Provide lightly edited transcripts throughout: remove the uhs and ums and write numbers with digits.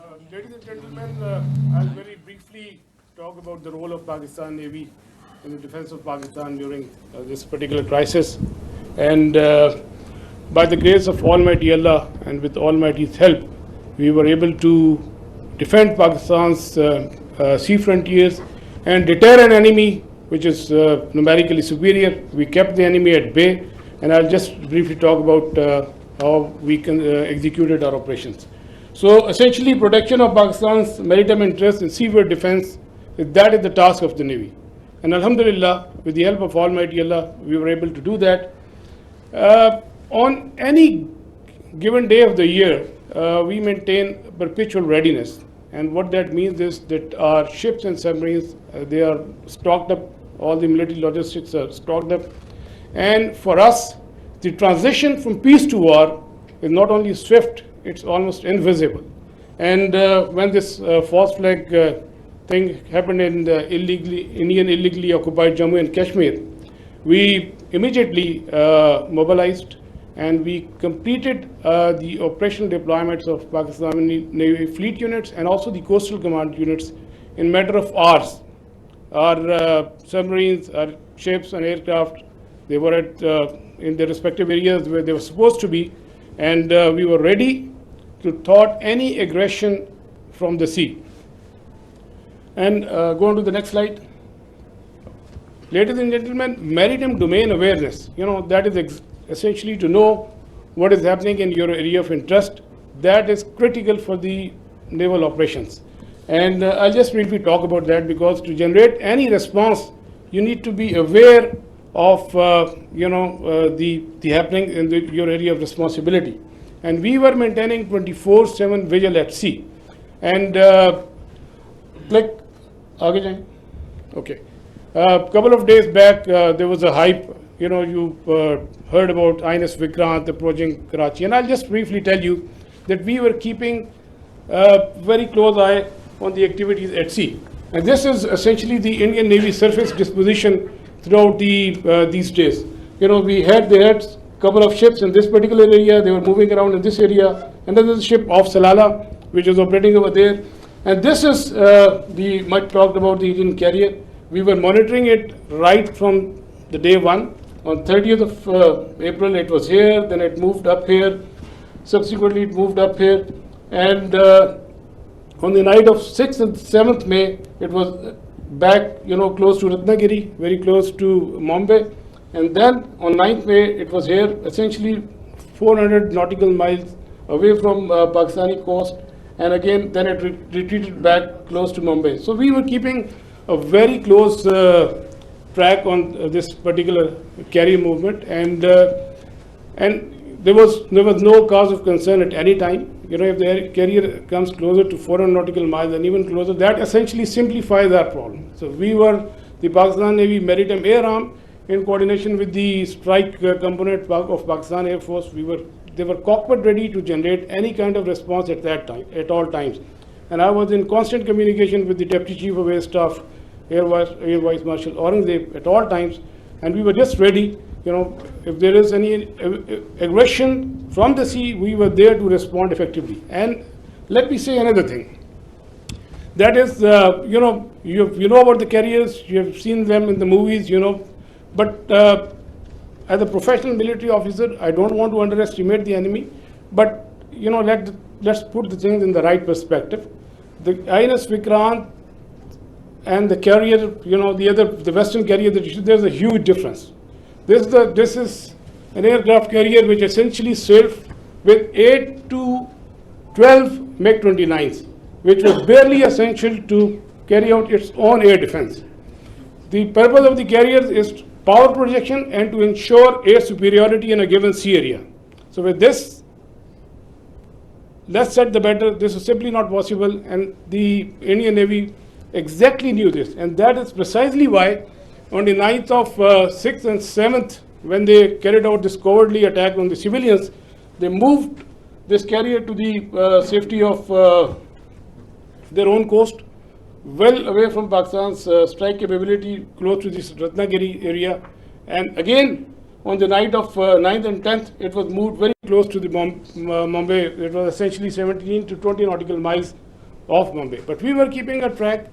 Ladies and gentlemen, I'll very briefly talk about the role of Pakistan Navy in the defense of Pakistan during this particular crisis. And by the grace of Almighty Allah and with Almighty's help, we were able to defend Pakistan's sea frontiers and deter an enemy which is numerically superior. We kept the enemy at bay, and I'll just briefly talk about how we executed our operations. So essentially, protection of Pakistan's maritime interests in seaworld defense, that is the task of the Navy. And Alhamdulillah, with the help of Almighty Allah, we were able to do that. On any given day of the year, we maintain perpetual readiness. And what that means is that our ships and submarines, they are stocked up, all the military logistics are stocked up. And for us, the transition from peace to war is not only swift, it's almost invisible. And when this false flag thing happened in the Indian illegally occupied Jammu and Kashmir, we immediately mobilized and we completed the operational deployments of Pakistani Navy fleet units and also the coastal command units in a matter of hours. Our submarines, our ships and aircraft, they were in their respective areas where they were supposed to be, and we were ready to thwart any aggression from the sea. And go on to the next slide. Ladies and gentlemen, maritime domain awareness, that is essentially to know what is happening in your area of interest. That is critical for the naval operations. And I'll just briefly talk about that, because to generate any response, you need to be aware of the happening in your area of responsibility. And we were maintaining 24/7 vigil at sea. And okay. A couple of days back, there was a hype. You heard about INS Vikrant approaching Karachi. And I'll just briefly tell you that we were keeping a very close eye on the activities at sea. And this is essentially the Indian Navy surface disposition throughout these days. They had a couple of ships in this particular area. They were moving around in this area. And then there's a ship off Salala, which is operating over there. And this is the much talked about the Indian carrier. We were monitoring it right from the day one. On 30th of April, it was here. Then it moved up here. Subsequently, it moved up here. And on the night of 6th and 7th May, it was back, close to Ratnagiri, very close to Mumbai. And then on 9th May, it was here, essentially 400 nautical miles away from Pakistani coast. And again, then it retreated back close to Mumbai. So we were keeping a very close track on this particular carrier movement. And there was no cause of concern at any time. If the carrier comes closer to 400 nautical miles and even closer, that essentially simplifies our problem. So we were the Pakistan Navy Maritime Air Arm in coordination with the strike component of Pakistan Air Force. They were cockpit ready to generate any kind of response at that time, at all times. And I was in constant communication with the Deputy Chief of Air Staff, Air Vice Marshal Aurangzeb at all times, and we were just ready. If there is any aggression from the sea, we were there to respond effectively. And let me say another thing. That is, you know about the carriers, you have seen them in the movies, but as a professional military officer, I don't want to underestimate the enemy, but, let's put the things in the right perspective. The INS Vikrant and the carrier, the Western carrier, there's a huge difference. This is an aircraft carrier which essentially served with 8 to 12 MiG-29s, which was barely essential to carry out its own air defense. The purpose of the carriers is power projection and to ensure air superiority in a given sea area. So with this, less said the better. This is simply not possible, and the Indian Navy exactly knew this, and that is precisely why on the 9th of 6th and 7th, when they carried out this cowardly attack on the civilians, they moved this carrier to the safety of their own coast, well away from Pakistan's strike capability, close to this Ratnagiri area. And again, on the night of 9th and 10th, it was moved very close to the Mumbai. It was essentially 17 to 20 nautical miles of Mumbai. But we were keeping a track.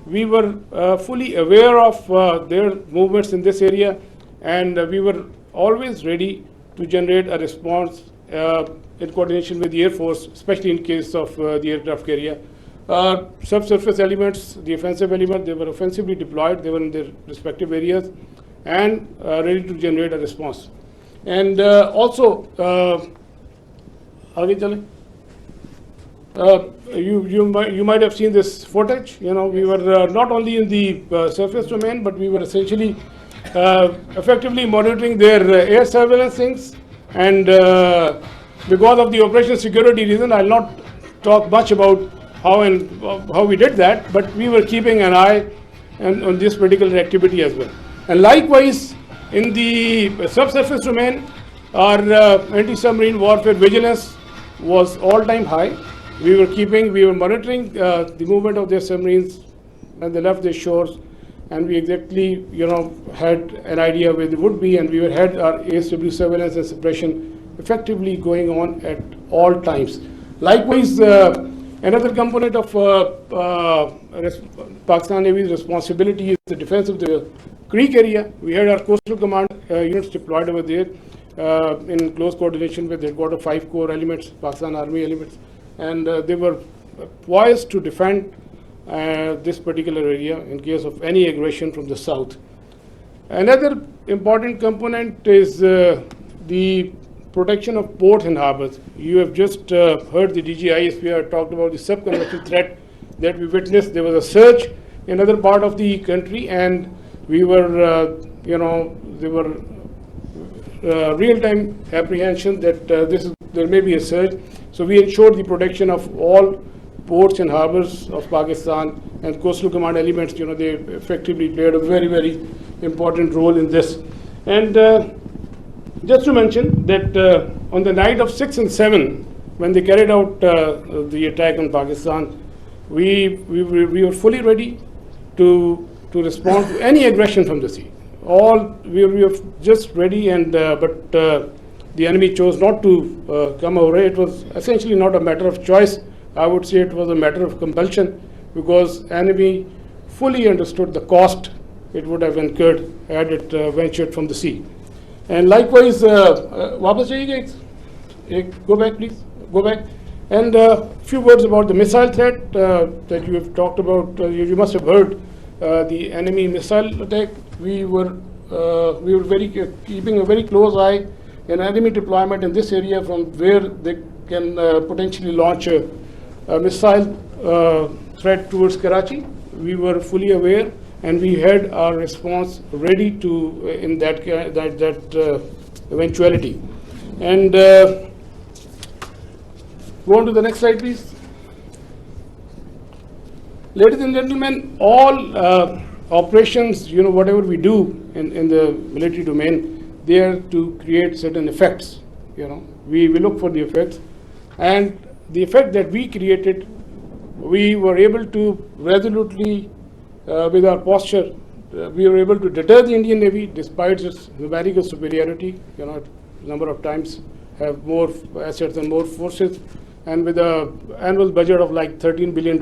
We were fully aware of their movements in this area, and we were always ready to generate a response in coordination with the Air Force, especially in case of the aircraft carrier. Subsurface elements, the offensive element, they were offensively deployed. They were in their respective areas and ready to generate a response. And also, you might have seen this footage. You know, we were not only in the surface domain, but we were essentially effectively monitoring their air surveillance things. And because of the operational security reason, I'll not talk much about how we did that, but we were keeping an eye on this particular activity as well. And likewise, in the subsurface domain, our anti-submarine warfare vigilance was all-time high. We were monitoring the movement of their submarines when they left their shores, and we exactly, had an idea where they would be, and we had our ASW surveillance and suppression effectively going on at all times. Likewise, another component of Pakistan Navy's responsibility is the defense of the Creek area. We had our coastal command units deployed over there in close coordination with headquarters 5 Corps elements, Pakistan Army elements, and they were poised to defend this particular area in case of any aggression from the south. Another important component is the protection of ports and harbors. You have just heard the DG ISPR talked about the subconventional threat that we witnessed. There was a surge in another part of the country, and we were, there were real-time apprehension that there may be a surge. So we ensured the protection of all ports and harbors of Pakistan, and coastal command elements, they effectively played a very, very important role in this. And just to mention that on the night of 6 and 7, when they carried out the attack on Pakistan, we were fully ready to respond to any aggression from the sea. We were just ready, and but the enemy chose not to come over. It was essentially not a matter of choice. I would say it was a matter of compulsion, because enemy fully understood the cost it would have incurred had it ventured from the sea. And likewise, वापस जाइएगा, go back please, go back. And a few words about the missile threat that you have talked about. You must have heard the enemy missile attack. We were keeping a very close eye on enemy deployment in this area, from where they can potentially launch a missile threat towards Karachi. We were fully aware, and we had our response ready to in that eventuality. And go on to the next slide, please. Ladies and gentlemen, all operations, whatever we do in the military domain, they are to create certain effects. We look for the effects, and the effect that we created, we were able to resolutely, with our posture, we were able to deter the Indian Navy despite its numerical superiority. A number of times have more assets and more forces, and with an annual budget of like $13 billion.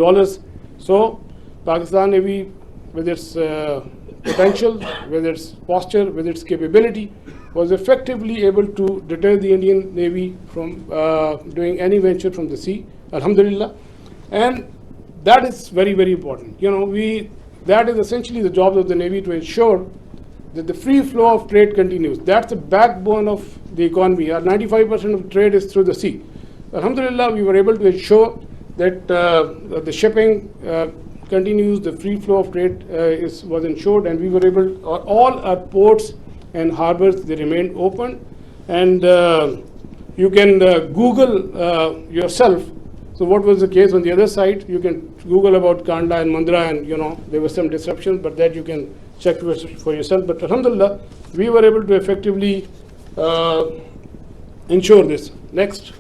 So Pakistan Navy, with its potential, with its posture, with its capability, was effectively able to deter the Indian Navy from doing any venture from the sea, alhamdulillah. And that is very, very important. That is essentially the job of the Navy, to ensure that the free flow of trade continues. That's the backbone of the economy. Our 95% of trade is through the sea. Alhamdulillah, we were able to ensure that the shipping continues, the free flow of trade was ensured, and we were able, all our ports and harbors, they remained open. And you can Google yourself. So what was the case on the other side? You can Google about Kandla and Mundra, and there was some disruption, but that you can check for yourself. But alhamdulillah, we were able to effectively ensure this. Next.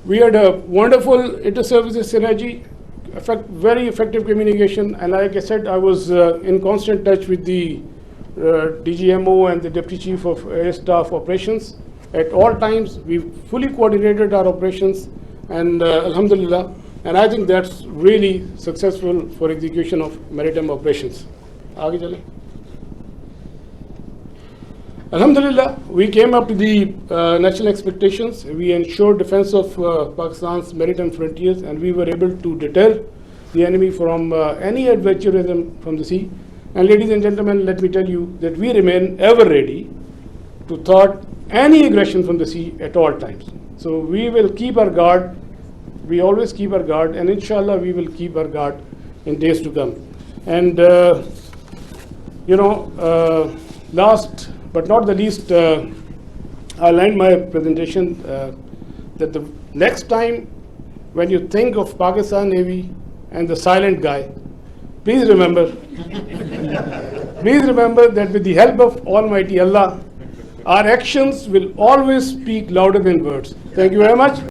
We had a wonderful inter-services synergy, very effective communication, and like I said, I was in constant touch with the DGMO and the Deputy Chief of Air Staff Operations. At all times, we fully coordinated our operations, and alhamdulillah, And I think that's really successful for execution of maritime operations. आगे चलें. Alhamdulillah, we came up to the national expectations. We ensured defense of Pakistan's maritime frontiers, and we were able to deter the enemy from any adventurism from the sea. And ladies and gentlemen, let me tell you that we remain ever ready to thwart any aggression from the sea at all times. So we will keep our guard. We always keep our guard, and inshallah we will keep our guard in days to come. And last but not the least, I'll end my presentation that the next time when you think of Pakistan Navy and the silent guy, please remember that with the help of Almighty Allah, our actions will always speak louder than words. Thank you very much.